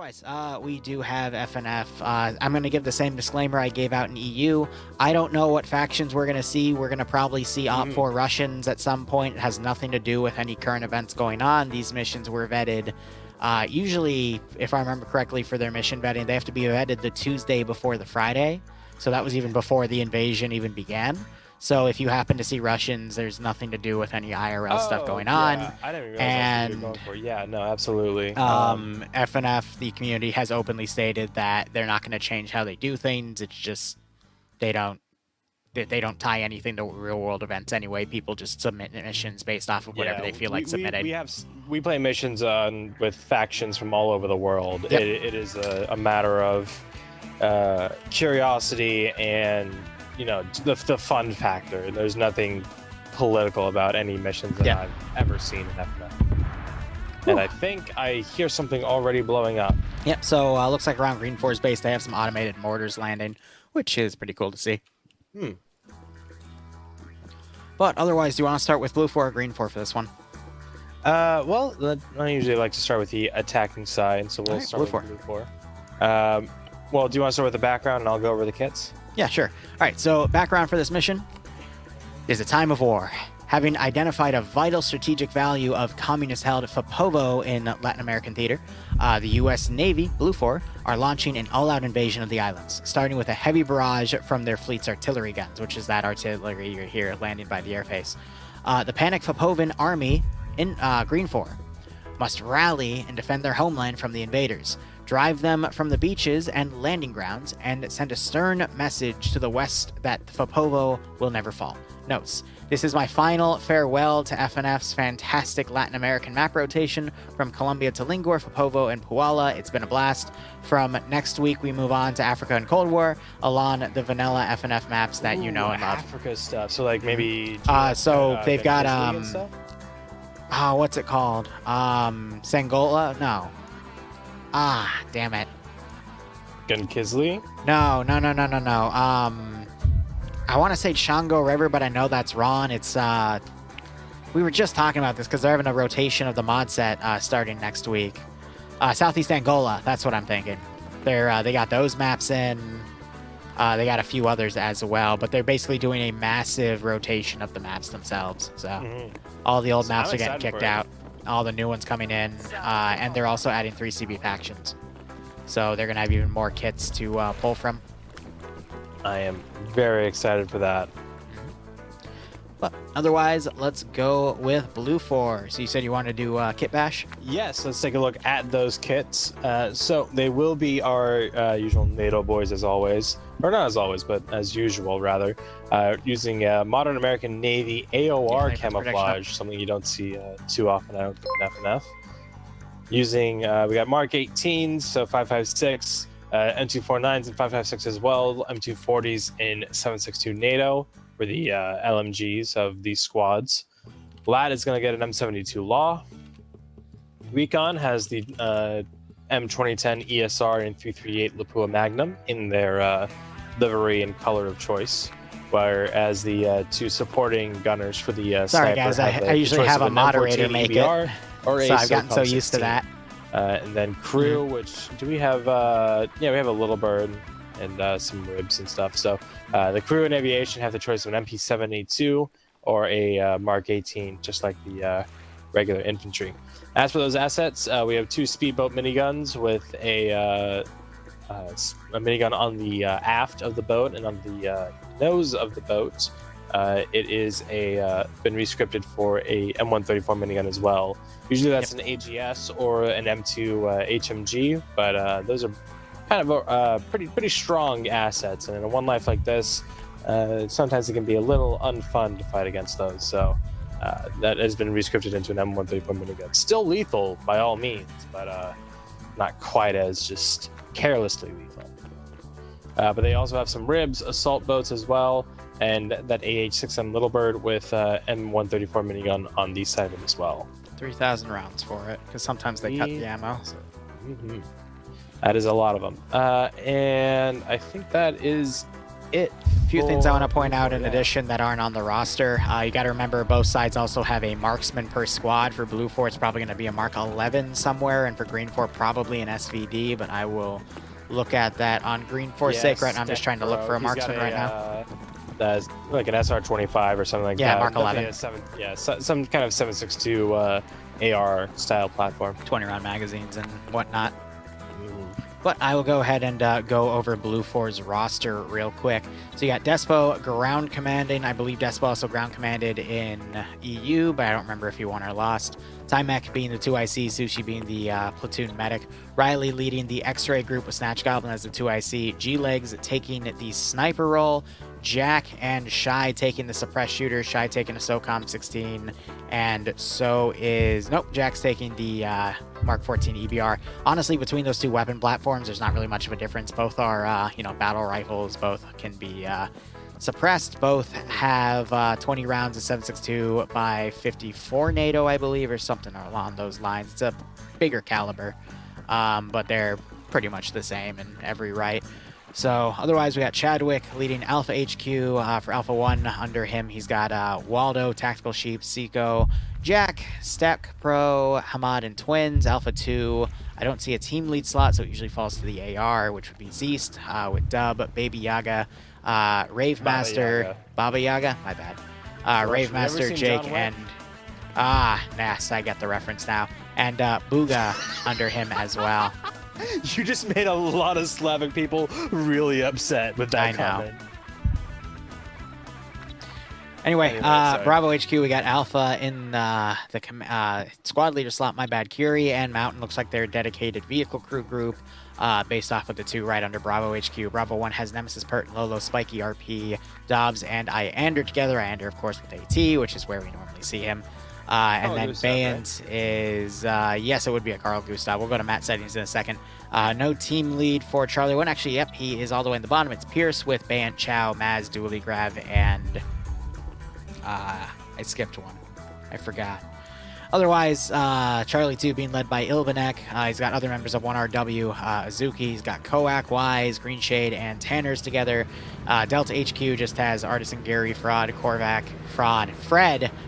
otherwise, we do have FNF. I'm going to give the same disclaimer I gave out in EU. I don't know what factions we're going to see. We're going to probably see OPFOR Russians at some point. It has nothing to do with any current events going on. These missions were vetted. Usually, if I remember correctly, for their mission vetting, they have to be vetted the Tuesday before the Friday. So that was even before the invasion even began. So if you happen to see Russians, there's nothing to do with any IRL stuff going on. I didn't realize that's what you're going for. Yeah, no, absolutely. FNF, the community, has openly stated that they're not going to change how they do things. It's just they don't tie anything to real world events anyway. People just submit missions based off of whatever they feel like submitting. We play missions with factions from all over the world. Yep. It is a matter of curiosity and the fun factor. There's nothing political about any missions that I've ever seen in FNF. And I think I hear something already blowing up. Yep. So looks like around Greenfor's base they have some automated mortars landing, which is pretty cool to see. But otherwise, do you want to start with BLUFOR or Greenfor for this one? Well, I usually like to start with the attacking side, so we'll start with BLUFOR. Well, do you want to start with the background and I'll go over the kits? Yeah, sure. All right, so background for this mission is a time of war. Having identified a vital strategic value of communist-held Fapovo in Latin American theater, the U.S. Navy, BLUFOR, are launching an all-out invasion of the islands, starting with a heavy barrage from their fleet's artillery guns, which is that artillery you're here landing by the airface. The panicked Fapovan army in Greenfor must rally and defend their homeland from the invaders, drive them from the beaches and landing grounds, and send a stern message to the west that Fapovo will never fall. Notes: this is my final farewell to FNF's fantastic Latin American map rotation from Colombia to Lingor, Fapovo, and Puala. It's been a blast. From next week, we move on to Africa and Cold War along the vanilla FNF maps that you know and love. Africa stuff. So like maybe. So they've got what's it called? Sangola? No. Damn it. Gunkizli? No. I want to say Shango River, but I know that's wrong. It's, we were just talking about this because they're having a rotation of the mod set starting next week. Southeast Angola, that's what I'm thinking. They got those maps in. They got a few others as well, but they're basically doing a massive rotation of the maps themselves. So all the old maps are getting kicked out. All the new ones coming in, and they're also adding 3 CB factions. So they're going to have even more kits to pull from. I am very excited for that. But otherwise, let's go with BLUFOR. So you said you wanted to do kit bash? Yes, let's take a look at those kits. So they will be our usual NATO boys as always. Or not as always, but as usual, rather. Using modern American Navy AOR camouflage, something you don't see too often, I don't think, in FNF. Using, we got Mark 18s, so 5.56, M249s and 5.56 as well, M240s in 7.62 NATO for the LMGs of these squads. Lad is going to get an M72 Law. Recon has the M2010 ESR and 338 Lapua Magnum in their livery and color of choice, whereas the 2 supporting gunners for the sorry guys, I usually have a moderator make it, or so I've gotten so used to that. And then crew, which do we have? We have a little bird and some ribs and stuff. So the crew and aviation have the choice of an MP782 or a Mark 18, just like the regular infantry. As for those assets, we have 2 speedboat miniguns with a minigun on the aft of the boat and on the nose of the boat. It is been rescripted for a M134 minigun as well. Usually that's an AGS or an M2 HMG, but those are kind of pretty strong assets. And in a one life like this, sometimes it can be a little unfun to fight against those. So that has been rescripted into an M134 minigun. Still lethal by all means, but not quite as just carelessly lethal. But they also have some ribs, assault boats as well, and that AH-6M Little Bird with M134 minigun on the side of it as well. 3,000 rounds for it, because sometimes they cut the ammo. So. That is a lot of them. And I think that is it. A few things I want to point BLUFOR, out in yeah. addition that aren't on the roster. You got to remember both sides also have a marksman per squad. For BLUFOR, it's probably going to be a Mark 11 somewhere, and for GreenFOR, probably an SVD, but I will look at that on GreenFOR's sake right now. I'm just trying to look for a marksman right now. That's like an SR-25 or something like that. Yeah, Mark Definitely 11. Some kind of 7.62 AR style platform. 20-round magazines and whatnot. But I will go ahead and go over BLUFOR's roster real quick. So you got Despo ground commanding. I believe Despo also ground commanded in EU, but I don't remember if he won or lost. Tymek being the 2IC, Sushi being the platoon medic. Riley leading the X-Ray group with Snatch Goblin as the 2IC. G-Legs taking the sniper role. Jack and Shy taking the suppressed shooter. Shy taking a SOCOM 16. And so is... Nope, Jack's taking the Mark 14 EBR. Honestly, between those two weapon platforms, there's not really much of a difference. Both are, battle rifles. Both can be suppressed. Both have 20 rounds of 7.62 by 54 NATO, I believe, or something along those lines. It's a bigger caliber, but they're pretty much the same in every right. So otherwise, we got Chadwick leading Alpha HQ for Alpha 1. Under him, he's got Waldo, Tactical Sheep, Seco, Jack, Stack Pro, Hamad, and Twins. Alpha 2, I don't see a team lead slot, so it usually falls to the AR, which would be Zeist with Dub, Baby Yaga, Rave Master, Baba Yaga, my bad. Rave Master, Jake, and... Nast, I get the reference now. And Booga under him as well. You just made a lot of Slavic people really upset with that comment. Anyway, Bravo HQ, we got Alpha in the squad leader slot, my bad, Curie, and Mountain looks like they're a dedicated vehicle crew group based off of the two right under Bravo HQ. Bravo 1 has Nemesis, Pert, Lolo, Spiky, RP, Dobbs, and Iander together. Iander, of course, with AT, which is where we normally see him. And then Bayant is, yes, it would be a Carl Gustav. We'll go to Matt settings in a second. No team lead for Charlie 1. Actually, yep, he is all the way in the bottom. It's Pierce with Bayant, Chow, Maz, Dooley, Grav, and I skipped one. I forgot. Otherwise, Charlie 2 being led by Ilbanek. He's got other members of 1RW, Azuki. He's got Koak, Wise, Green Shade, and Tanners together. Delta HQ just has Artisan Gary, Fred, Fred,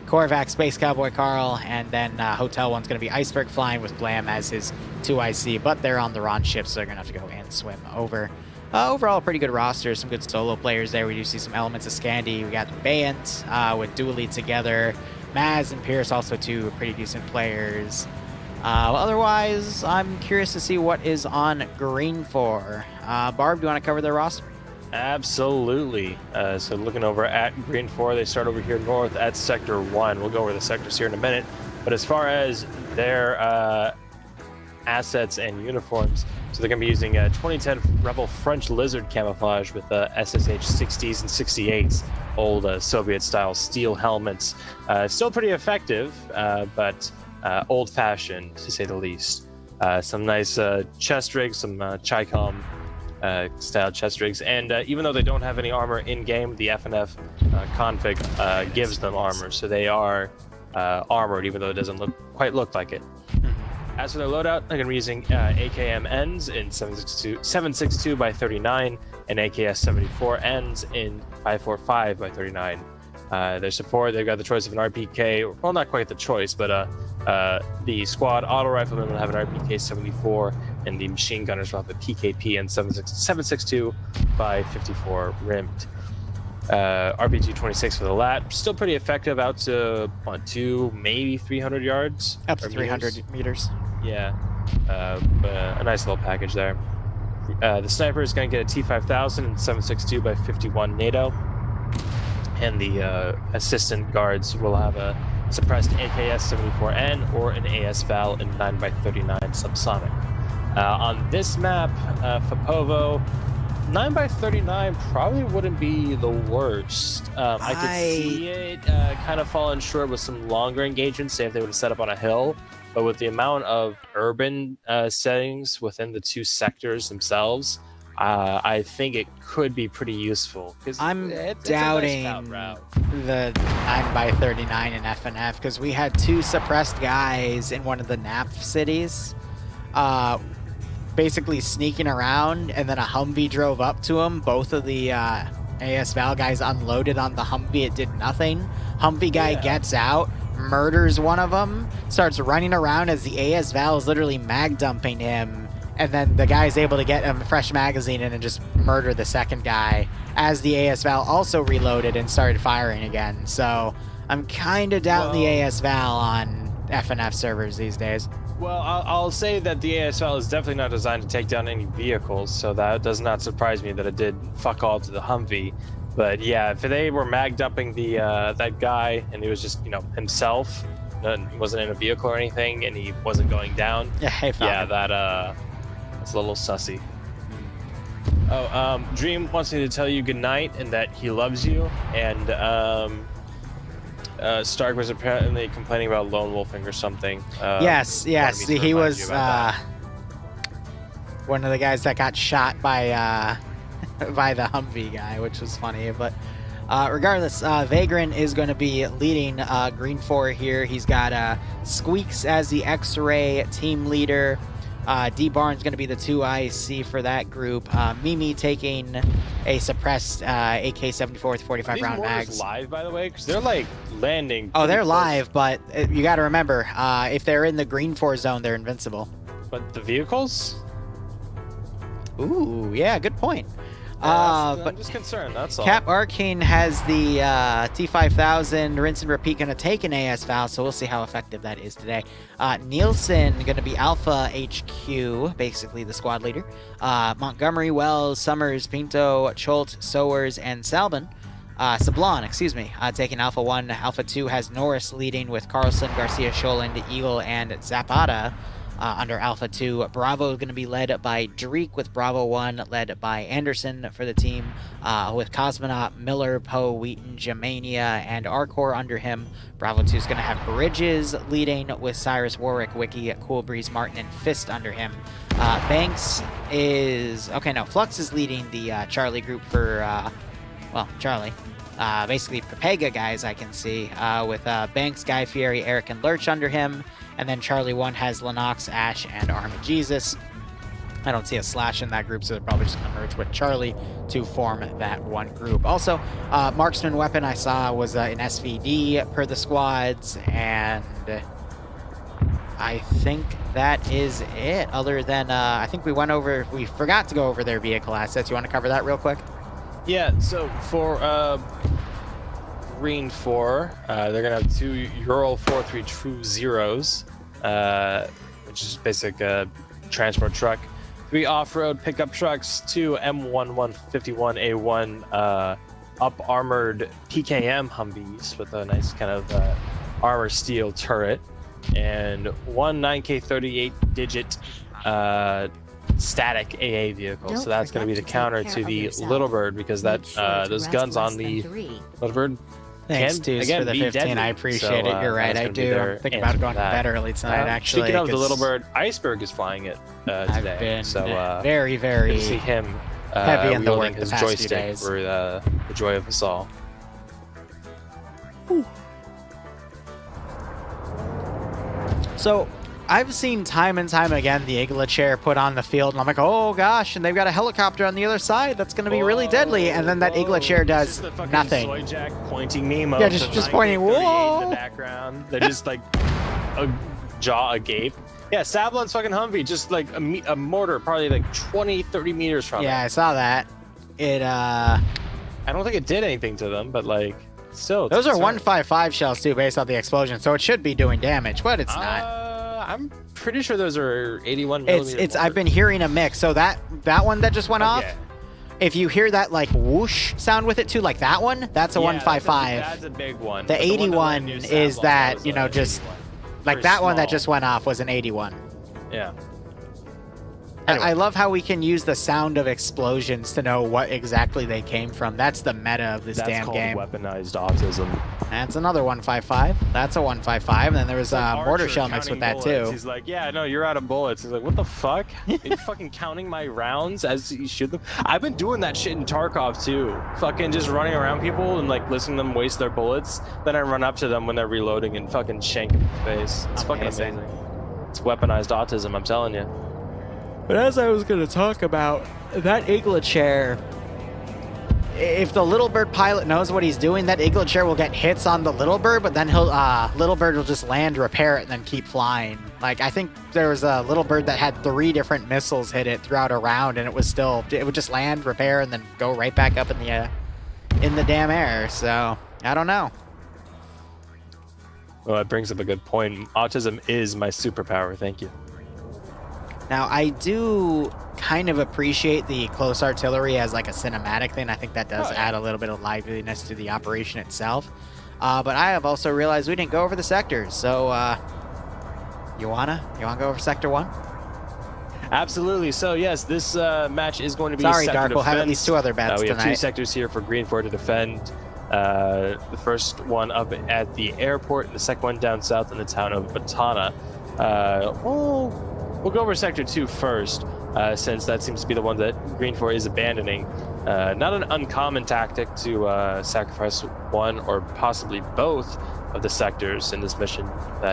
Korvac, Space Cowboy Carl, and then Hotel 1's going to be Iceberg Flying with Blam as his 2IC, but they're on the Ron ship, so they're going to have to go and swim over. Overall, a pretty good roster. Some good solo players there. We do see some elements of Scandi. We got Bayant with Dooley together. Maz and Pierce, also two pretty decent players. Otherwise, I'm curious to see what is on GreenFOR. Barb, do you want to cover their roster? Absolutely. So looking over at GreenFOR, they start over here north at Sector 1. We'll go over the sectors here in a minute. But as far as their assets and uniforms, so they're going to be using 2010 Rebel French Lizard camouflage with SSH 60s and 68s, old Soviet-style steel helmets. Still pretty effective, but old-fashioned, to say the least. Some nice chest rigs, some Chicom style chest rigs, and even though they don't have any armor in-game, the FNF config gives them armor, so they are armored, even though it doesn't quite look like it. As for their loadout, they're going to be using AKM ends in 7.62 by 39 and AKS 74 ends in 5.45 by 39. Their support, they've got the choice of an RPK, well, not quite the choice, but the squad auto riflemen will have an RPK 74, and the machine gunners will have a PKP and 7.62 by 54 rimmed. RPG 26 for the lat, still pretty effective out to maybe 300 yards, up to 300 meters. Yeah, a nice little package there. The sniper is going to get a T5000 and 7.62 by 51 NATO, and the assistant guards will have a suppressed AKS 74N or an AS Val in 9 by 39 subsonic. On this map, Fapovo, 9 by 39 probably wouldn't be the worst. I could see it kind of falling short with some longer engagements, say if they would have set up on a hill. But with the amount of urban settings within the two sectors themselves, I think it could be pretty useful. I'm doubting the 9 by 39 in FNF because we had two suppressed guys in one of the NAP cities basically sneaking around, and then a Humvee drove up to him. Both of the AS Val guys unloaded on the Humvee. It did nothing. Humvee guy Yeah. gets out, murders one of them, starts running around as the AS Val is literally mag dumping him, and then the guy's able to get a fresh magazine in and just murder the second guy as the AS Val also reloaded and started firing again. So I'm kind of doubting the AS Val on FNF servers these days. Well, I'll say that the ASL is definitely not designed to take down any vehicles, so that does not surprise me that it did fuck all to the Humvee. But yeah, if they were mag dumping the that guy and he was just, you know, himself, he wasn't in a vehicle or anything, and he wasn't going down. Yeah, hey, Falcon. Yeah, that's a little sussy. Oh, Dream wants me to tell you goodnight and that he loves you, and Stark was apparently complaining about lone wolfing or something. Yes, he was one of the guys that got shot by by the Humvee guy, which was funny. But regardless, Vagrant is going to be leading Green 4 here. He's got Squeaks as the X-Ray team leader. D Barnes going to be the 2 IC for that group. Mimi taking a suppressed AK-74 with 45 round mags. Live, by the way, because they're like landing. Oh, they're live, but you got to remember, if they're in the Green 4 zone, they're invincible. But the vehicles? Ooh, yeah, good point. But I'm just concerned, that's all. Cap Arcane has the T5000. Rinse and Repeat going to take an AS Val, so we'll see how effective that is today. Nielsen going to be Alpha HQ, basically the squad leader. Montgomery, Wells, Summers, Pinto, Cholt, Sowers, and Sablon. Sablon, excuse me, taking Alpha 1. Alpha 2 has Norris leading with Carlson, Garcia, Scholand, Eagle, and Zapata. Under Alpha 2. Bravo is going to be led by Dreek, with Bravo 1 led by Anderson for the team, with Cosmonaut, Miller, Poe, Wheaton, Germania, and Arcor under him. Bravo 2 is going to have Bridges leading, with Cyrus, Warwick, Wiki, Cool Breeze, Martin, and Fist under him. Banks is... Okay, no, Flux is leading the Charlie group for... well, Charlie. Basically, Pepega guys I can see, with Banks, Guy Fieri, Eric, and Lurch under him. And then Charlie 1 has Lennox, Ash, and Arma Jesus. I don't see a Slash in that group, so they're probably just going to merge with Charlie to form that one group. Also, marksman weapon I saw was an SVD per the squads, and I think that is it. Other than, I think we forgot to go over their vehicle assets. You want to cover that real quick? Yeah, so for Green 4, they're going to have 2 Ural 43 True Zeros, which is basic transport truck, 3 off-road pickup trucks, 2 M1151A1 up-armored PKM Humvees with a nice kind of armor steel turret, and 1 9K38 digit static AA vehicle. So that's going to be the counter to the Little Bird, because that those guns on the Little Bird Thanks, Deuce, for the 15. I appreciate it. You're right. I do. I'm thinking about going to bed early tonight, actually. Speaking of the Little Bird, Iceberg is flying it today. I've been so very, very good to see him heavy in the wielding work his the past few joystick days. for the joy of us all. So I've seen time and time again the Igla chair put on the field, and I'm like, oh gosh, and they've got a helicopter on the other side that's going to be really deadly, and then that Igla chair does nothing. Soy Jack pointing meme. Yeah, just pointing. Whoa! In the background, they're just like a jaw agape. Yeah, Sablon's fucking Humvee, just like a mortar, probably like 20-30 meters from it. Yeah, I saw that. I don't think it did anything to them, but like still. Those are 155 shells too, based on the explosion, so it should be doing damage, but it's not. I'm pretty sure those are 81 millimeter. I've been hearing a mix. So that one that just went off, if you hear that like whoosh sound with it too, like that one, that's a 155. That's a big one. The 81 is that, you know, just like that one that just went off was an 81. Yeah. Anyway. I love how we can use the sound of explosions to know what exactly they came from. That's the meta of this damn game. That's called weaponized autism. That's another 155. That's a 155. And then there was a mortar shell mixed with that too. He's like, yeah, no, you're out of bullets. He's like, what the fuck? Are you fucking counting my rounds as you shoot them? I've been doing that shit in Tarkov too. Fucking just running around people and like listening to them waste their bullets. Then I run up to them when they're reloading and fucking shank them in the face. It's fucking amazing. It's weaponized autism, I'm telling you. But as I was going to talk about, that Igla chair if the little bird pilot knows what he's doing, that eaglet chair will get hits on the little bird, but then he'll little bird will just land, repair it, and then keep flying. Like, I think there was a little bird that had 3 different missiles hit it throughout a round, and it would just land, repair, and then go right back up in the damn air. So I don't know. Well, that brings up a good point. Autism is my superpower. Thank you. Now, I do kind of appreciate the close artillery as like a cinematic thing. I think that does add a little bit of liveliness to the operation itself. But I have also realized we didn't go over the sectors. So, you wanna go over Sector 1? Absolutely. So, yes, this match is going to be Sorry, sector Dark, we'll have at least 2 other bets we have tonight. 2 sectors here for Green 4 to defend. The first one up at the airport, and the second one down south in the town of Batana. We'll go over Sector 2 first, since that seems to be the one that Green 4 is abandoning. Not an uncommon tactic to sacrifice one or possibly both of the sectors in this mission.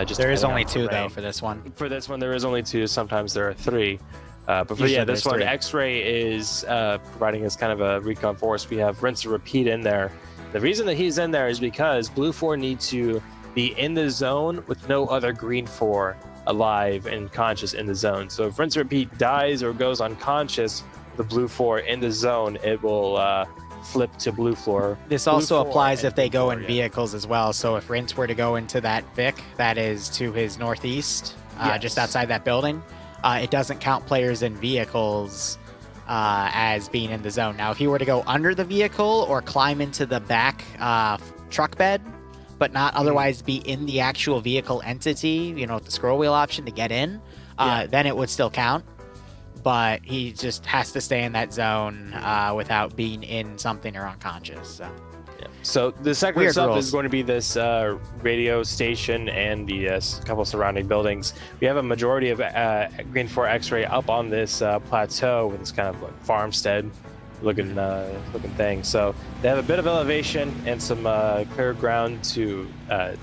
Just there is only 2 though for this one. For this one, there is only 2. Sometimes there are 3. But for this one, 3. X-Ray is providing us kind of a recon force. We have Rinse and Repeat in there. The reason that he's in there is because BLUFOR need to be in the zone with no other Green 4 alive and conscious in the zone. So if Rinse and Repeat dies or goes unconscious, the BLUFOR in the zone, it will flip to BLUFOR. This also applies if they go in vehicles as well. So if Rinse were to go into that Vic that is to his northeast, just outside that building, it doesn't count players in vehicles as being in the zone. Now, if he were to go under the vehicle or climb into the back truck bed, but not otherwise be in the actual vehicle entity, with the scroll wheel option to get in, then it would still count. But he just has to stay in that zone without being in something or unconscious. So the sector itself is going to be this radio station and the couple surrounding buildings. We have a majority of Green 4 X-Ray up on this plateau with this kind of like farmstead looking thing. So they have a bit of elevation and some clear ground to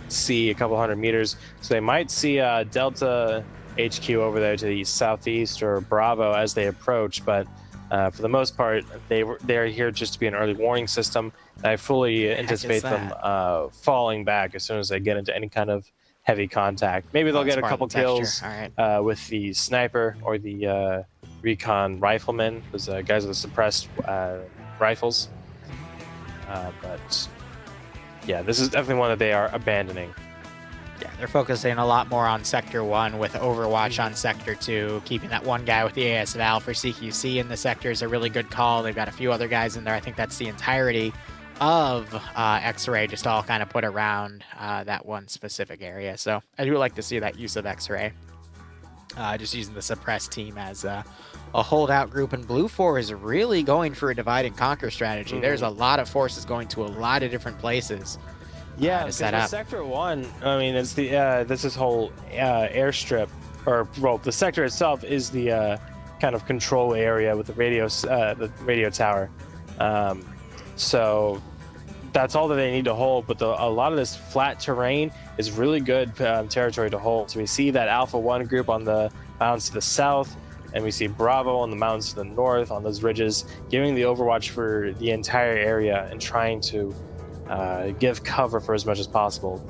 see a couple hundred meters. So they might see Delta HQ over there to the southeast or Bravo as they approach, but for the most part, they're here just to be an early warning system. I fully anticipate them falling back as soon as they get into any kind of heavy contact. Maybe they'll get a couple kills with the sniper or the recon riflemen, those guys with suppressed rifles. But yeah, this is definitely one that they are abandoning. Yeah, they're focusing a lot more on Sector 1 with Overwatch on Sector 2. Keeping that one guy with the AS Val for CQC in the sector is a really good call. They've got a few other guys in there. I think that's the entirety of X-Ray, just all kind of put around that one specific area. So I do like to see that use of X-Ray. Just using the suppressed team as a holdout group. And BLUFOR is really going for a divide and conquer strategy. There's a lot of forces going to a lot of different places. Yeah, because Sector 1, I mean, it's the this whole airstrip, or well, the sector itself is the kind of control area with the radio tower. So that's all that they need to hold. But a lot of this flat terrain is really good territory to hold. So we see that Alpha 1 group on the mountains to the south, and we see Bravo on the mountains to the north on those ridges, giving the overwatch for the entire area and trying to give cover for as much as possible,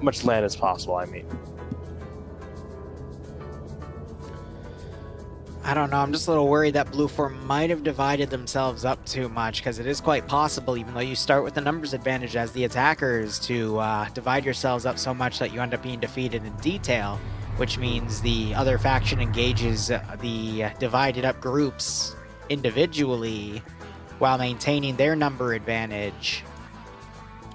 much land as possible, I mean. I don't know, I'm just a little worried that BLUFOR might have divided themselves up too much, because it is quite possible, even though you start with the numbers advantage as the attackers, to divide yourselves up so much that you end up being defeated in detail, which means the other faction engages the divided up groups individually while maintaining their number advantage,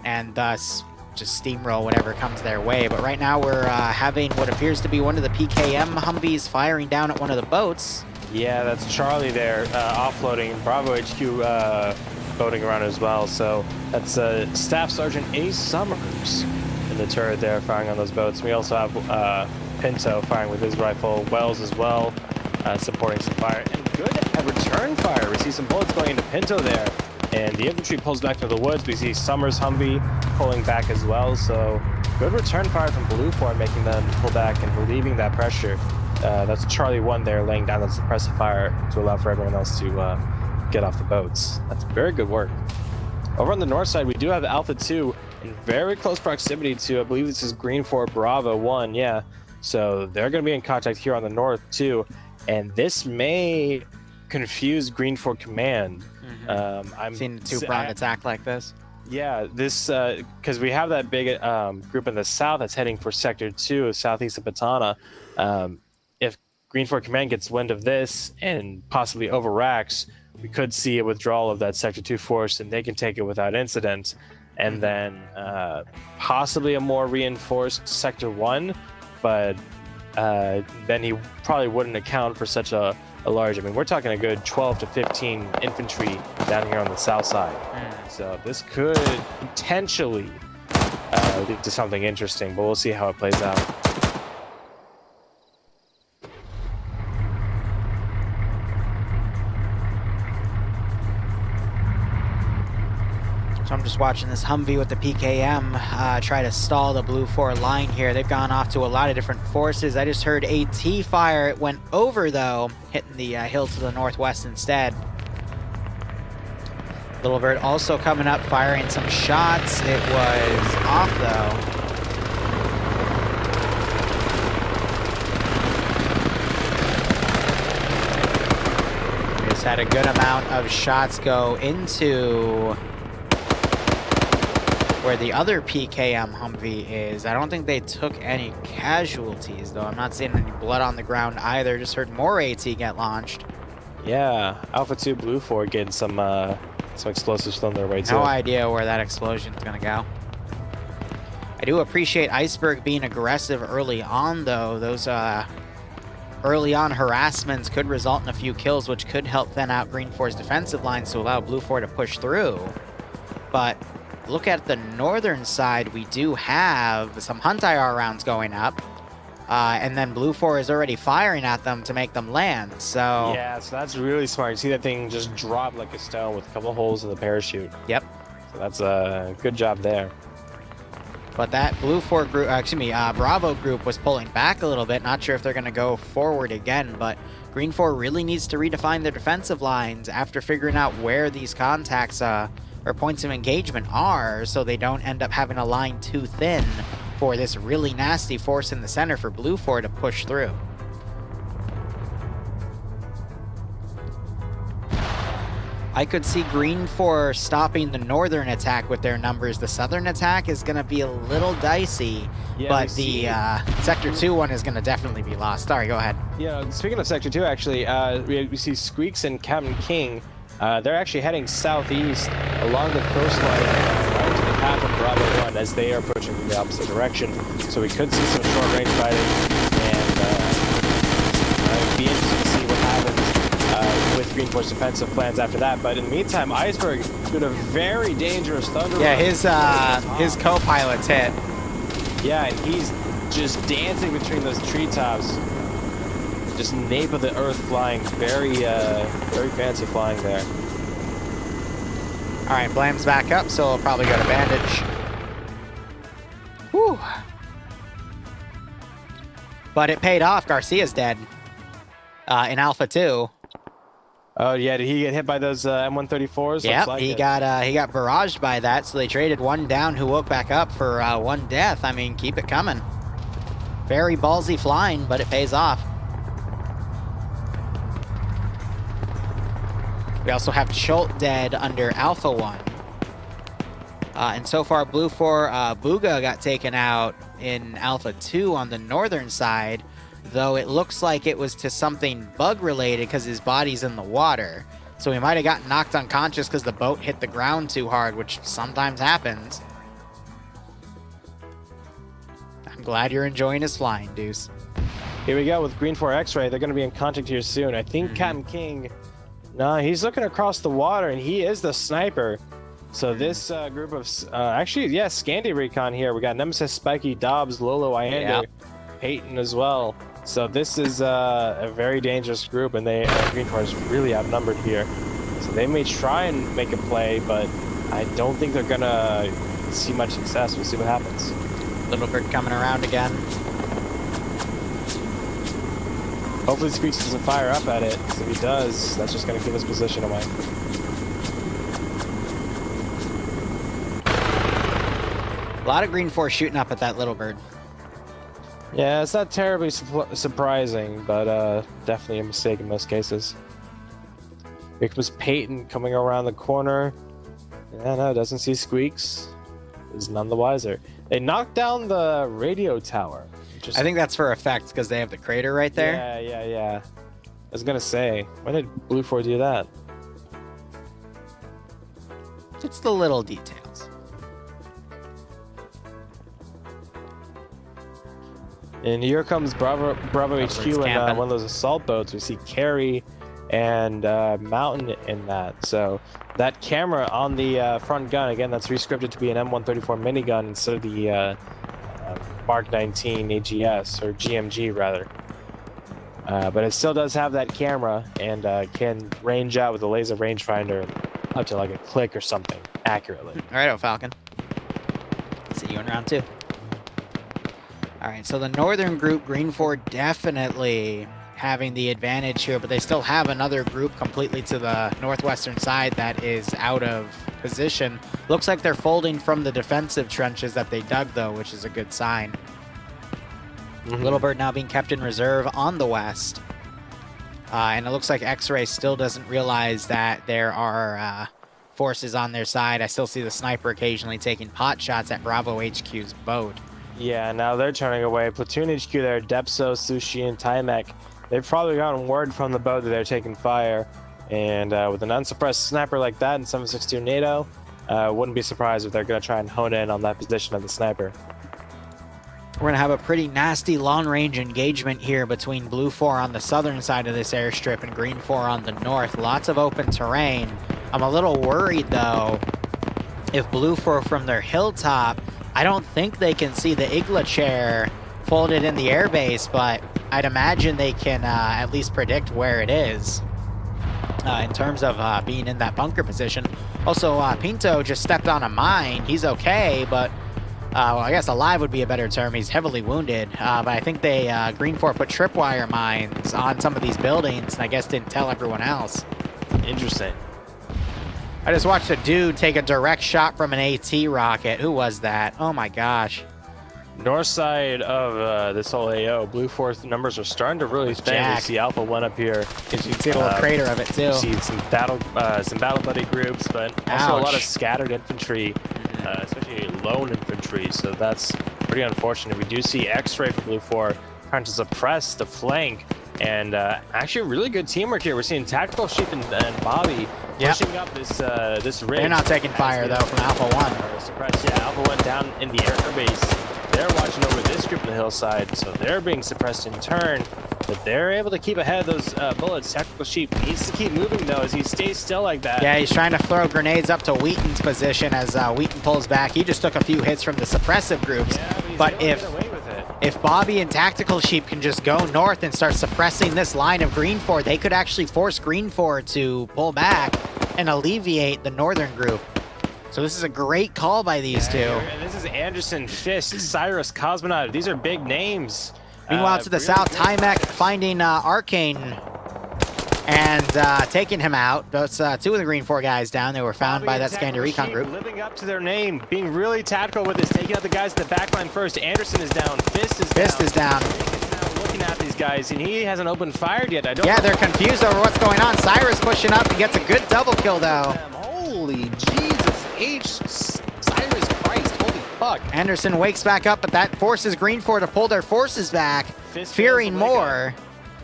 and thus just steamroll whatever comes their way. But right now we're having what appears to be one of the PKM Humvees firing down at one of the boats. Yeah, that's Charlie there, offloading. Bravo HQ boating around as well. So that's Staff Sergeant Ace Summers in the turret there firing on those boats. We also have Pinto firing with his rifle, Wells as well, supporting some fire. And good return fire. We see some bullets going into Pinto there. And the infantry pulls back to the woods. We see Summers Humvee pulling back as well. So good return fire from BLUFOR, making them pull back and relieving that pressure. That's Charlie 1 there, laying down that suppressive fire to allow for everyone else to get off the boats. That's very good work. Over on the north side, we do have Alpha 2 in very close proximity to, I believe this is Green 4 Bravo 1, yeah. So they're going to be in contact here on the north too, and this may confuse Green 4 Command. I'm seeing a two-pronged attack like this. Yeah, this because we have that big group in the south that's heading for Sector 2, southeast of Patana. If Green 4 Command gets wind of this and possibly overacts, we could see a withdrawal of that Sector 2 force, and they can take it without incident. And then possibly a more reinforced Sector 1, but then he probably wouldn't account for such a large, I mean, we're talking a good 12 to 15 infantry down here on the south side. So this could potentially lead to something interesting, but we'll see how it plays out. So I'm just watching this Humvee with the PKM try to stall the BLUFOR line here. They've gone off to a lot of different forces. I just heard AT fire. It went over, though, hitting the hill to the northwest instead. Little Bird also coming up, firing some shots. It was off, though. We just had a good amount of shots go into where the other PKM Humvee is. I don't think they took any casualties, though. I'm not seeing any blood on the ground either. Just heard more AT get launched. Yeah, Alpha 2 BLUFOR getting some explosives thrown their way too. No idea where that explosion is going to go. I do appreciate Iceberg being aggressive early on, though. Those early on harassments could result in a few kills, which could help thin out Green 4's defensive lines to allow BLUFOR to push through. But look at the northern side, we do have some Hunt-IR rounds going up. And then BLUFOR is already firing at them to make them land, so... Yeah, so that's really smart. You see that thing just drop like a stone with a couple holes in the parachute. Yep. So that's a good job there. But that BLUFOR group, Bravo group was pulling back a little bit. Not sure if they're going to go forward again, but Green 4 really needs to redefine their defensive lines after figuring out where these contacts or points of engagement are, so they don't end up having a line too thin for this really nasty force in the center for BLUFOR to push through. I could see Green 4 stopping the northern attack with their numbers. The southern attack is going to be a little dicey, yeah, but the Sector 2 one is going to definitely be lost. Sorry, go ahead. Yeah, speaking of Sector 2, actually, we see Squeaks and Captain King. They're actually heading southeast along the coastline, right to the path of Bravo 1 as they are approaching from the opposite direction. So we could see some short-range fighting, and it'd be interesting to see what happens with Green 4's defensive plans after that. But in the meantime, Iceberg doing a very dangerous thunder. Yeah, his co-pilot's hit. Yeah, and he's just dancing between those treetops. Just nape of the earth flying, very fancy flying there. All right, Blam's back up, so he'll probably go to bandage. Whew. But it paid off. Garcia's dead in Alpha 2. Oh yeah, did he get hit by those M134s? Yep, like he got barraged by that, so they traded one down who woke back up for one death. I mean, keep it coming. Very ballsy flying, but it pays off. We also have Chult dead under Alpha 1. And so far, BLUFOR, Booga got taken out in Alpha 2 on the northern side, though it looks like it was to something bug-related because his body's in the water. So he might have gotten knocked unconscious because the boat hit the ground too hard, which sometimes happens. I'm glad you're enjoying his flying, Deuce. Here we go with Green 4 X-Ray. They're going to be in contact here soon. I think Captain King... No, he's looking across the water, and he is the sniper. So this group of... actually, yeah, Scandi Recon here. We got Nemesis, Spiky, Dobbs, Lolo, Iander, Peyton as well. So this is a very dangerous group, and Green 4 is really outnumbered here. So they may try and make a play, but I don't think they're going to see much success. We'll see what happens. Little Bird coming around again. Hopefully Squeaks doesn't fire up at it, because if he does, that's just going to give his position away. A lot of green 4 shooting up at that little bird. Yeah, it's not terribly surprising, but definitely a mistake in most cases. Here comes Peyton coming around the corner. Yeah, no, doesn't see Squeaks. Is none the wiser. They knocked down the radio tower. I think that's for effect because they have the crater right there. Yeah. I was gonna say, why did BLUFOR do that? It's the little details. And here comes Bravo HQ and one of those assault boats. We see Carrie and Mountain in that. So that camera on the front gun, again, that's rescripted to be an M134 minigun instead of the Mark 19 AGS, or GMG rather. But it still does have that camera and can range out with a laser rangefinder up to like a click or something accurately. All right, Falcon. See you in round 2. All right, so the northern group, green 4, definitely having the advantage here, but they still have another group completely to the northwestern side that is out of position. Looks like they're folding from the defensive trenches that they dug, though, which is a good sign. Little Bird now being kept in reserve on the west. And it looks like X-Ray still doesn't realize that there are forces on their side. I still see the sniper occasionally taking pot shots at Bravo HQ's boat. Yeah, now they're turning away. Platoon HQ there, Depso, Sushi, and Timek. They've probably gotten word from the boat that they're taking fire. And with an unsuppressed sniper like that in 7.62 NATO, wouldn't be surprised if they're going to try and hone in on that position of the sniper. We're going to have a pretty nasty long-range engagement here between BLUFOR on the southern side of this airstrip and green 4 on the north. Lots of open terrain. I'm a little worried, though, if BLUFOR from their hilltop, I don't think they can see the Igla chair folded in the airbase, but I'd imagine they can at least predict where it is in terms of being in that bunker position. Also, Pinto just stepped on a mine. He's okay, but well, I guess alive would be a better term. He's heavily wounded, but I think they, green 4 put tripwire mines on some of these buildings, and I guess didn't tell everyone else. Interesting. I just watched a dude take a direct shot from an AT rocket. Who was that? Oh my gosh. North side of this whole AO, BLUFOR numbers are starting to really thin. We see Alpha 1 up here. You can see a little crater of it too. You see some battle buddy groups, but also a lot of scattered infantry, especially lone infantry. So that's pretty unfortunate. We do see X-Ray for BLUFOR trying to suppress the flank, and actually really good teamwork here. We're seeing Tactical Sheep and Bobby pushing up this ridge. They're not taking fire though from Alpha 1. Suppressed, yeah. Alpha 1 down in the airbase. They're watching over this group on the hillside, so they're being suppressed in turn. But they're able to keep ahead of those bullets. Tactical Sheep needs to keep moving, though, as he stays still like that. Yeah, he's trying to throw grenades up to Wheaton's position as Wheaton pulls back. He just took a few hits from the suppressive groups. Yeah, but if Bobby and Tactical Sheep can just go north and start suppressing this line of green 4, they could actually force green 4 to pull back and alleviate the northern group. So this is a great call by these two. And this is Anderson, Fist, Cyrus, Cosmonaut. These are big names. Meanwhile, to the south, Timek finding Arcane and taking him out. That's 2 of the green 4 guys down. They were found by that Scandi Recon group. Living up to their name, being really tactical with this, taking out the guys at the back line first. Anderson is down. Fist is down. Looking at these guys, and he hasn't opened fire yet. Yeah, they're confused over what's going on. Cyrus pushing up. He gets a good double kill, though. Holy Jesus Cyrus Christ, holy fuck. Anderson wakes back up, but that forces green 4 to pull their forces back, fearing more.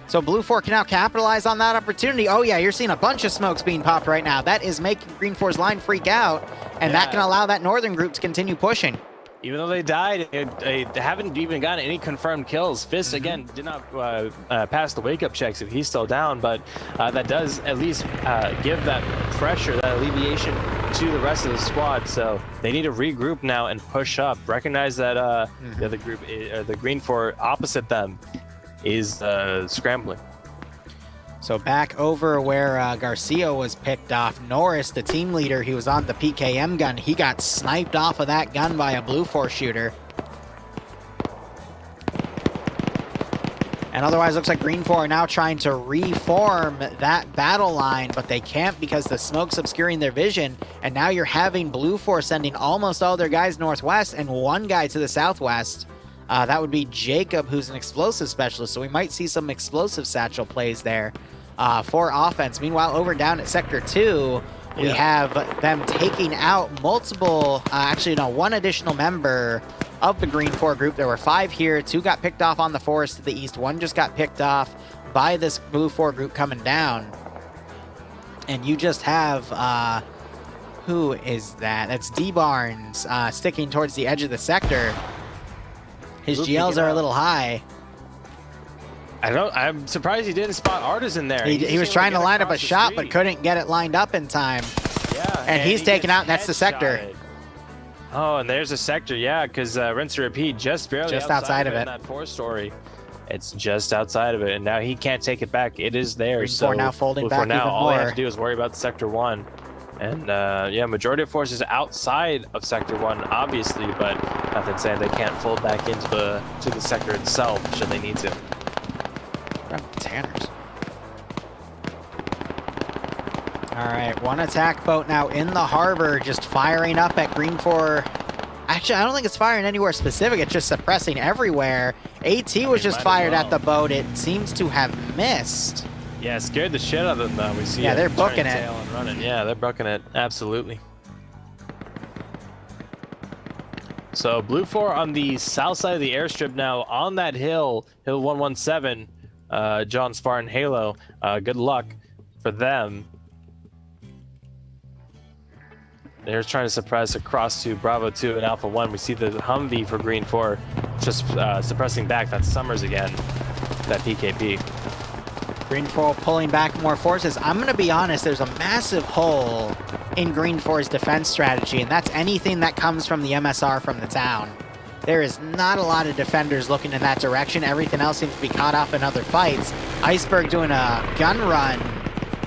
So BLUFOR can now capitalize on that opportunity. Oh yeah, you're seeing a bunch of smokes being popped right now. That is making green 4's line freak out, and that can allow that northern group to continue pushing. Even though they died, they haven't even gotten any confirmed kills. Fist, again, did not pass the wake-up checks if he's still down, but that does at least give that pressure, that alleviation to the rest of the squad. So they need to regroup now and push up. Recognize that the other group, the green 4 opposite them, is scrambling. So back over where Garcia was picked off, Norris, the team leader, he was on the PKM gun. He got sniped off of that gun by a BLUFOR shooter. And otherwise, looks like Green 4 are now trying to reform that battle line, but they can't because the smoke's obscuring their vision. And now you're having BLUFOR sending almost all their guys northwest and one guy to the southwest. That would be Jacob, who's an explosive specialist. So we might see some explosive satchel plays there for offense. Meanwhile, over down at Sector 2, we have them taking out multiple, actually, no, one additional member of the Green 4 group. There were 5 here. 2 got picked off on the forest to the east. 1 just got picked off by this BLUFOR group coming down. And you just have, who is that? That's D Barnes sticking towards the edge of the sector. His GLs are a little high. I'm surprised he didn't spot Artisan there. He was trying to line up a shot, but couldn't get it lined up in time. Yeah, and he's taken out, and that's the sector. Oh, and there's a sector, yeah, because Rinse and Repeat just barely outside of it. In that 4-story. It's just outside of it, and now he can't take it back. It is there. Green so 4 now folding back even all more. they have to do is worry about Sector 1. And yeah, majority of forces outside of Sector 1, obviously, but nothing saying they can't fold back into the sector itself should they need to. Tanners. All right, one attack boat now in the harbor, just firing up at Green 4. Actually, I don't think it's firing anywhere specific. It's just suppressing everywhere. AT was just fired at the boat. It seems to have missed. Yeah, scared the shit out of them, though. We see they're booking it. Tail and running. Yeah, they're booking it. Absolutely. So BLUFOR on the south side of the airstrip now on that hill, Hill 117. John Spartan Halo, good luck for them. They're trying to suppress across to Bravo 2 and Alpha 1. We see the Humvee for Green 4 just suppressing back. That's Summers again, that PKP. Green 4 pulling back more forces. I'm going to be honest, there's a massive hole in Green 4's defense strategy, and that's anything that comes from the MSR from the town. There is not a lot of defenders looking in that direction. Everything else seems to be caught up in other fights. Iceberg doing a gun run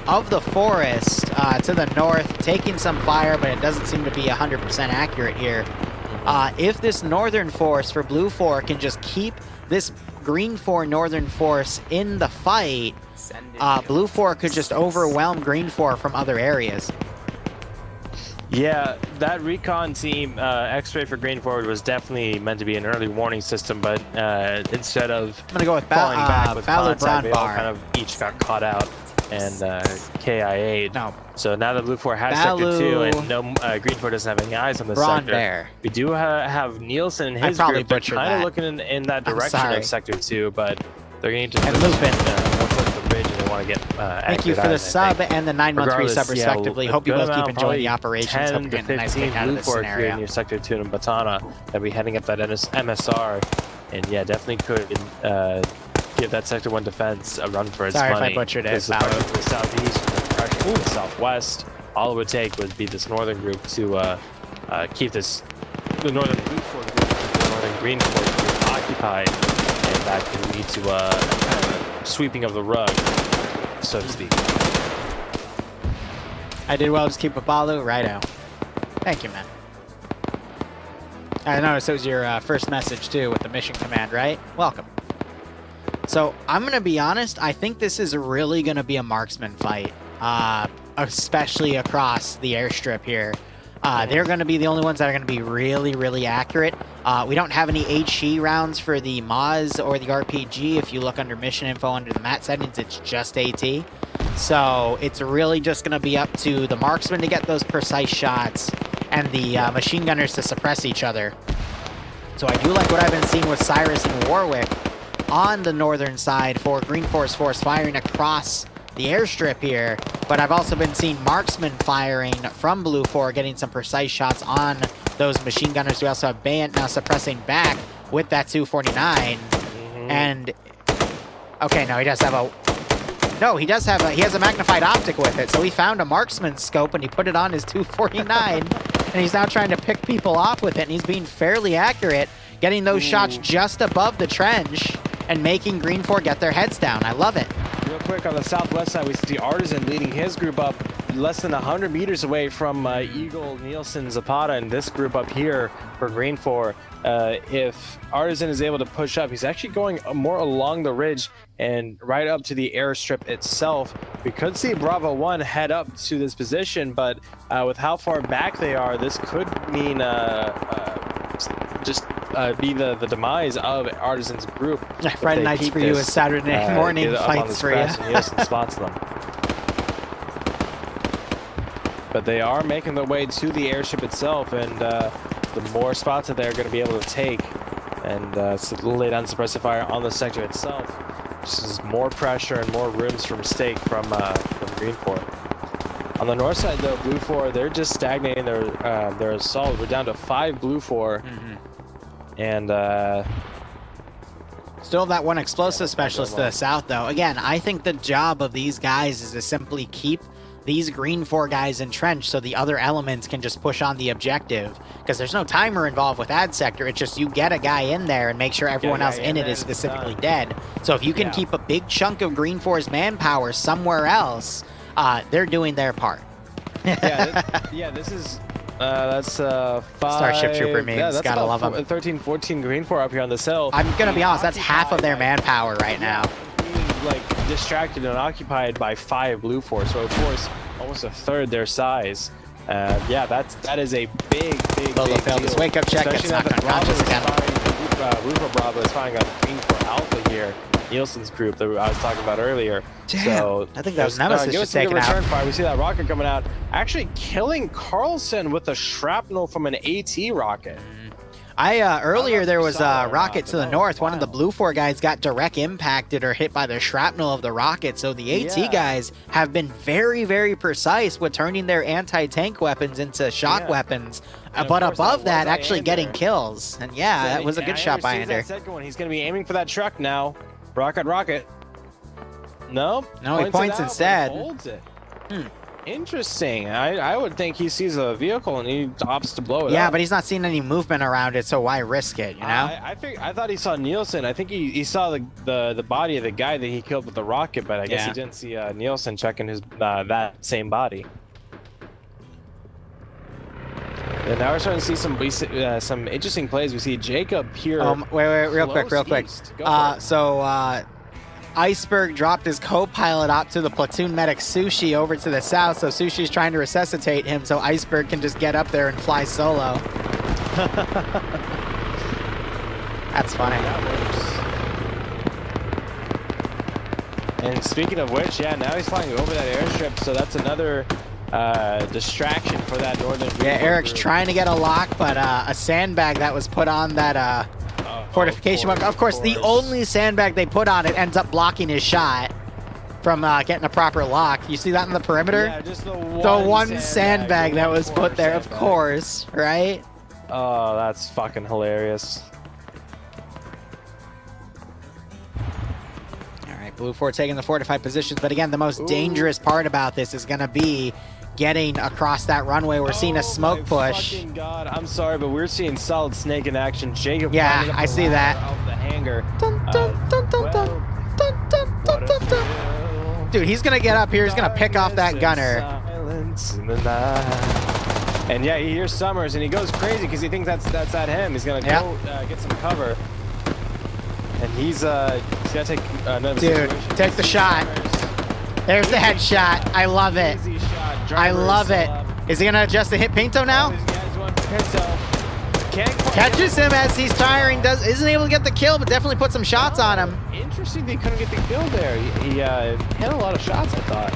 of the forest to the north, taking some fire, but it doesn't seem to be 100% accurate here. If this northern force for BLUFOR can just keep this Green 4 northern force in the fight, BLUFOR could just overwhelm Green 4 from other areas. Yeah, that recon team, X-Ray for Green Forward, was definitely meant to be an early warning system, but instead of I'm gonna go with falling back with contact, they all Bar. kind of each got caught out and KIA'd. No. So now that BLUFOR has Sector 2 and no Green 4 doesn't have any eyes on the sector, Bear. we do have Nielsen and his group. They're kind of looking in that direction of Sector 2, but they're going to and Lupin. the bridge and they want to get Thank you for the sub and the 9-month resub respectively. Hope you both keep enjoying the operations. Hope you're getting a nice kick out of this scenario. Here near Sector 2 in Batana. They'll be heading up that MSR, and yeah, definitely could give that Sector 1 defense a run for its money. Sorry if I butchered it. The pressure from the southeast, the pressure from the southwest. All it would take would be this northern group to keep the northern BLUFOR group, the northern Green 4 group occupied, and that can lead to kind of a sweeping of the rug, so to speak. I did well, just keep a Balu, righto. Thank you, man. I noticed it was your first message too with the mission command, right? Welcome. So I'm gonna be honest, I think this is really gonna be a marksman fight, especially across the airstrip here. They're gonna be the only ones that are gonna be really, really accurate. We don't have any HE rounds for the Maz or the RPG. If you look under mission info under the MAT settings, it's just AT. So it's really just gonna be up to the marksman to get those precise shots and the machine gunners to suppress each other. So I do like what I've been seeing with Cyrus and Warwick on the northern side for Green Force firing across the airstrip here, but I've also been seeing marksmen firing from BLUFOR, getting some precise shots on those machine gunners. We also have Bayant now suppressing back with that 249. And okay, no, he does have a he has a magnified optic with it. So he found a marksman scope and he put it on his 249, and he's now trying to pick people off with it, and he's being fairly accurate, getting those shots just above the trench and making Green 4 get their heads down. I love it. Real quick, on the southwest side, we see Artisan leading his group up less than 100 meters away from Eagle, Nielsen, Zapata, and this group up here for Green 4. If Artisan is able to push up, he's actually going more along the ridge and right up to the airstrip itself. We could see Bravo 1 head up to this position, but with how far back they are, this could mean be the demise of Artisan's group. Friday nights for you is Saturday morning fights for you. Nielsen spots them. But they are making their way to the airship itself, and the more spots that they're going to be able to take and lay down suppressive fire on the sector itself, just is more pressure and more rooms for mistake from Green 4. On the north side, though, BLUFOR, they're just stagnating their assault. We're down to 5 BLUFOR, and still that one explosive specialist to the south, though. Again, I think the job of these guys is to simply keep these Green 4 guys entrenched so the other elements can just push on the objective, because there's no timer involved with ad sector. It's just you get a guy in there and make sure everyone else in it is specifically dead. So if you can keep a big chunk of Green 4's manpower somewhere else, they're doing their part. This is that's 5 Starship Trooper memes, gotta love them. 13, 14 Green 4 up here on the cell. I'm gonna be honest, that's half of their manpower right now. Like distracted and occupied by 5 BLUFOR, so of course almost a third their size. That is a big Lolo failed his wake up check. It's not unconscious again. BLUFOR Bravo is firing on Green 4 Alpha here. Nielsen's group that I was talking about earlier. Damn, so I think that was Nemesis just taken out. Return fire. We see that rocket coming out, actually killing Carlson with a shrapnel from an AT rocket. Earlier there was a rocket to the north. One of the BLUFOR guys got direct impacted or hit by the shrapnel of the rocket. So the AT guys have been very, very precise with turning their anti-tank weapons into shock weapons. But above that, actually getting kills. And that was a good shot by Ender. He's going to be aiming for that truck now. Rocket. No, he points instead. Holds it. Interesting. I would think he sees a vehicle and he opts to blow it up. Yeah, but he's not seeing any movement around it, so why risk it, you know? I thought he saw Nielsen. I think he saw the body of the guy that he killed with the rocket, but I guess he didn't see Nielsen checking his that same body. And now we're starting to see some interesting plays. We see Jacob here. Wait, real quick. Iceberg dropped his co-pilot out to the platoon medic Sushi over to the south, so Sushi's trying to resuscitate him so Iceberg can just get up there and fly solo. That's funny. And speaking of which, now he's flying over that airstrip, so that's another distraction for that northern group. Eric's trying to get a lock, but a sandbag that was put on that fortification. Of course, the only sandbag they put on it ends up blocking his shot from getting a proper lock. You see that in the perimeter? Yeah, just the one sandbag that was put there, of course, right? Oh, that's fucking hilarious. All right, BLUFOR taking the fortified positions, but again, the most dangerous part about this is going to be getting across that runway. We're seeing a smoke push. Fucking God, I'm sorry, but we're seeing Solid Snake in action. Jacob, I see that. Off the hangar. Dude, he's gonna get up here. He's gonna pick off that gunner. And he hears Summers and he goes crazy because he thinks that's at him. He's gonna go get some cover. And he's gonna take another situation. Take the shot. There's the headshot. I love it. I love it. Is he gonna adjust the hit Pinto now? Catches him as he's firing. Isn't able to get the kill, but definitely put some shots on him. Interesting they couldn't get the kill there. He hit a lot of shots, I thought.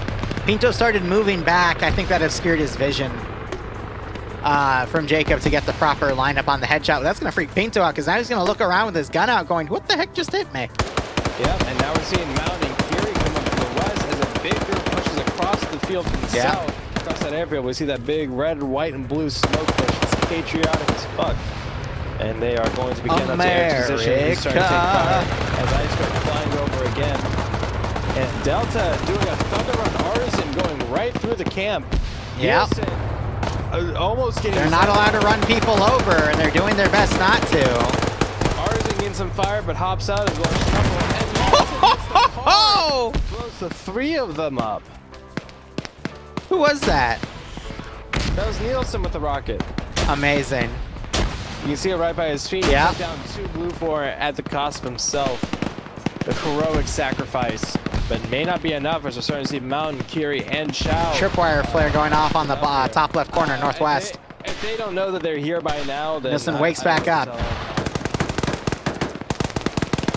Pinto started moving back. I think that obscured his vision from Jacob to get the proper lineup on the headshot. That's gonna freak Pinto out because now he's gonna look around with his gun out going, what the heck just hit me? Yep, and now we're seeing Mountain and Fury come up from the west as a big group pushes across the field from the south. Across that airfield, we see that big red, white, and blue smoke push. It's patriotic as fuck. And they are going to begin up to air position. He's starting to take fire as I start flying over again. And Delta doing a Thunder Run Artisan going right through the camp. Yep. Almost getting... They're not allowed to run people over, and they're doing their best not to. Artisan getting some fire, but hops out as well. And blows the 3 of them up. Who was that? That was Nielsen with the rocket. Amazing. You can see it right by his feet. Yeah. He took down 2 BLUFOR at the cost of himself. The heroic sacrifice, but may not be enough as we're starting to see Mountain, Kiri, and Chow. Tripwire flare going off on the top left corner, northwest. If they don't know that they're here by now, then Nielsen wakes back up.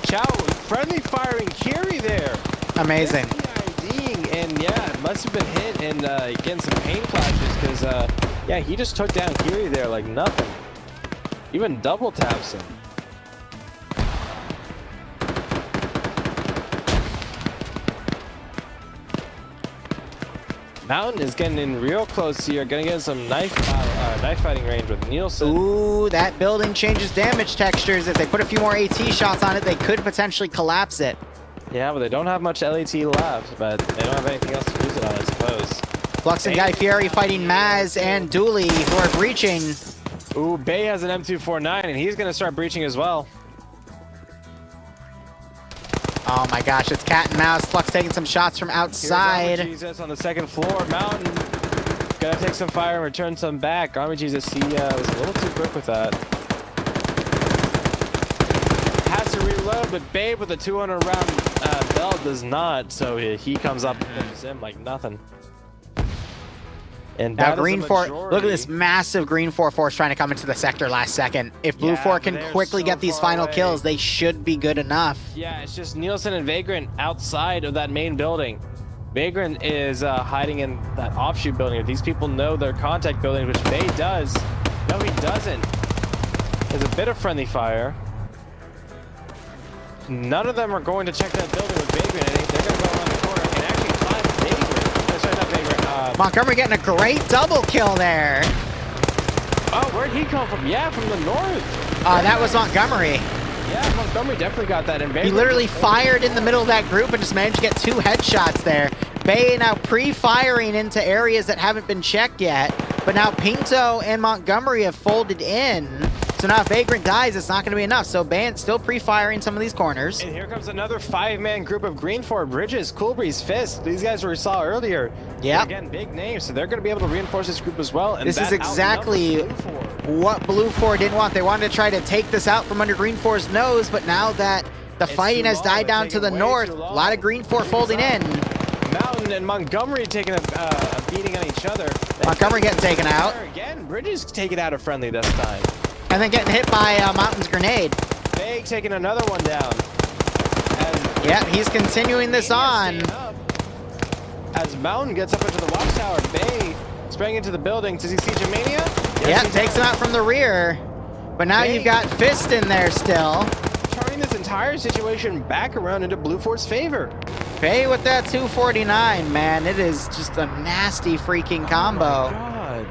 Chow, friendly firing Kiri there. Amazing. SDIDing, and yeah, it must have been hit and getting some pain flashes because yeah, he just took down Kiri there like nothing. Even double taps him. Mountain is getting in real close here, gonna get some knife fighting range with Nielsen. Ooh, that building changes damage textures. If they put a few more AT shots on it, they could potentially collapse it. Yeah, but they don't have much LAT left, but they don't have anything else to use it on, I suppose. Flux and Guy Fieri fighting Maz and Dooley, who are breaching. Ooh, Bay has an M249, and he's gonna start breaching as well. Oh my gosh, it's cat and mouse. Flux taking some shots from outside. Here's Arma Jesus on the second floor. Mountain gonna take some fire and return some back. Arma Jesus, he was a little too quick with that. Has to reload, but Babe with a 200 round bell does not, so he comes up and finishes him like nothing. And now Green 4, look at this massive Green 4 force trying to come into the sector last second. If BLUFOR can quickly get these final kills, they should be good enough. Yeah, it's just Nielsen and Vagrant outside of that main building. Vagrant is hiding in that offshoot building. If these people know their contact building, which Bay does. No, he doesn't. There's a bit of friendly fire. None of them are going to check that building with Vagrant. I think they're going to go around the corner and actually find Vagrant. Sorry, not Vagrant. Montgomery getting a great double kill there. Oh, where'd he come from? Yeah, from the north. That was Montgomery. Yeah, Montgomery definitely got that in. He literally fired in the middle of that group and just managed to get 2 headshots there. Bay now pre-firing into areas that haven't been checked yet, but now Pinto and Montgomery have folded in. So now if Vagrant dies, it's not going to be enough. So Bay still pre-firing some of these corners. And here comes another 5-man group of Green 4 Bridges, Coolbreeze, Fist. These guys we saw earlier. Yeah. Again, big names, so they're going to be able to reinforce this group as well. And this is exactly what BLUFOR didn't want. They wanted to try to take this out from under Green 4's nose, but now that the fighting has died down to the north, a lot of Green 4 folding in. Mountain and Montgomery taking a beating on each other. Montgomery getting taken out. Again, Bridges taking out a friendly this time. And then getting hit by Mountain's grenade. Bay taking another one down. Yeah, he's continuing this on. As Mountain gets up into the watchtower, Bay spraying into the building. Does he see Germania? Yes, yeah, takes him out from the rear. But now you've got Fist in there still. Turning this entire situation back around into BLUFOR's favor. Bay with that 249, man. It is just a nasty freaking combo. Oh my God.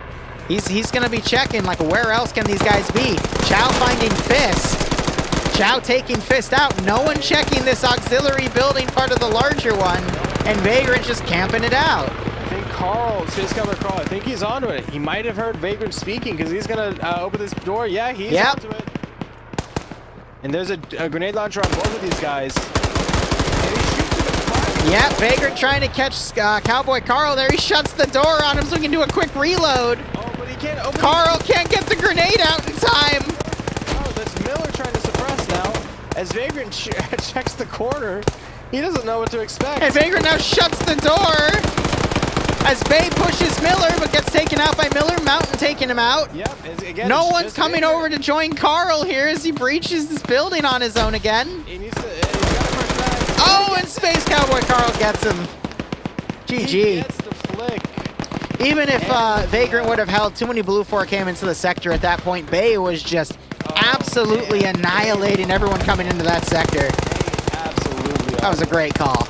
He's gonna be checking, like, where else can these guys be? Chow finding Fist. Chow taking Fist out. No one checking this auxiliary building part of the larger one. And Vagrant just camping it out. I think Carl, Space Cover Carl, I think he's onto it. He might have heard Vagrant speaking because he's gonna open this door. Yeah, he's onto it. And there's a grenade launcher on both of these guys. And he shoots him in the front. Yeah, Vagrant trying to catch Cowboy Carl there. He shuts the door on him so he can do a quick reload. Carl can't get the grenade out in time. Oh, that's Miller trying to suppress now. As Vagrant checks the corner, he doesn't know what to expect. And Vagrant now shuts the door. As Bay pushes Miller, but gets taken out by Miller. Mountain taking him out. Yep. Again, no one's coming over to join Carl here as he breaches this building on his own again. He needs to, he's gotta push back. Oh, and Space Cowboy Carl gets him. GG. He gets the flick. Even if Vagrant would have held, too many BLUFOR came into the sector at that point. Bay was just absolutely annihilating everyone coming into that sector. Absolutely. That was a great call.